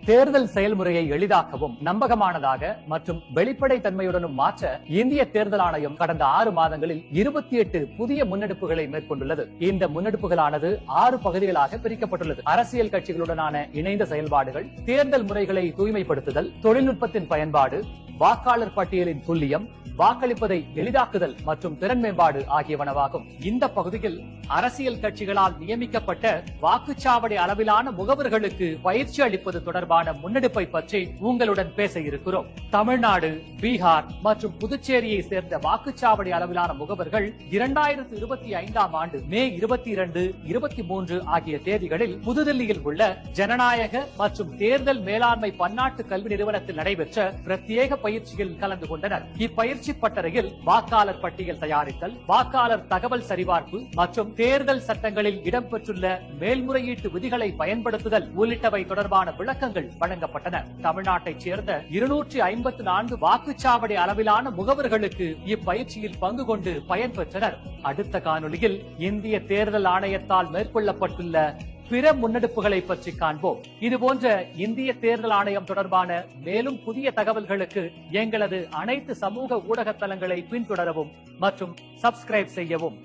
தேர்தல் செயல்முறையை எளிதாக்கவும் நம்பகமானதாக மற்றும் வெளிப்படை தன்மையுடனும் மாற்ற இந்திய தேர்தல் ஆணையம் கடந்த 6 மாதங்களில் 28 புதிய முன்னெடுப்புகளை மேற்கொண்டுள்ளது. இந்த முன்னெடுப்புகளானது 6 பகுதிகளாக பிரிக்கப்பட்டுள்ளது. அரசியல் கட்சிகளுடனான இணைந்த செயல்பாடுகள், தேர்தல் முறைகளை தூய்மைப்படுத்துதல், தொழில்நுட்பத்தின் பயன்பாடு, வாக்காளர் பட்டியலின் துல்லியம், வாக்களிப்பதை எளிதாக்குதல் மற்றும் திறன் மேம்பாடு ஆகியவனவாகும். இந்த பகுதியில் அரசியல் கட்சிகளால் நியமிக்கப்பட்ட வாக்குச்சாவடி அளவிலான முகவர்களுக்கு பயிற்சி அளிப்பது தொடர்பான முன்னெடுப்பை பற்றி உங்களுடன் பேச இருக்கிறோம். தமிழ்நாடு, பீகார் மற்றும் புதுச்சேரியை சேர்ந்த வாக்குச்சாவடி அளவிலான முகவர்கள் 2025ஆம் ஆண்டு மே 22, 23 ஆகிய தேதிகளில் புதுதில்லியில் உள்ள ஜனநாயக மற்றும் தேர்தல் மேலாண்மை பன்னாட்டு கல்வி நிறுவனத்தில் நடைபெற்ற பிரத்யேக பயிற்சியில் கலந்து கொண்டனர். இப்பயிற்சி பட்டறையில் வாக்காளர் பட்டியல் தயாரித்தல், வாக்காளர் தகவல் சரிபார்ப்பு மற்றும் தேர்தல் சட்டங்களில் இடம்பெற்றுள்ள மேல்முறையீட்டு விதிகளை பயன்படுத்துதல் உள்ளிட்டவை தொடர்பான விளக்கங்கள் வழங்கப்பட்டன. தமிழ்நாட்டைச் சேர்ந்த 254 வாக்குச்சாவடி அளவிலான முகவர்களுக்கு இப்பயிற்சியில் பங்கு கொண்டு பயன்பெற்றனர். அடுத்த காணொலியில் இந்திய தேர்தல் ஆணையத்தால் மேற்கொள்ளப்பட்டுள்ள பிற முன்னெடுப்புகளை பற்றி காண்போம். இதுபோன்ற இந்திய தேர்தல் ஆணையம் தொடர்பான மேலும் புதிய தகவல்களுக்கு எங்களது அனைத்து சமூக ஊடக தளங்களை பின்தொடரவும் மற்றும் சப்ஸ்கிரைப் செய்யவும்.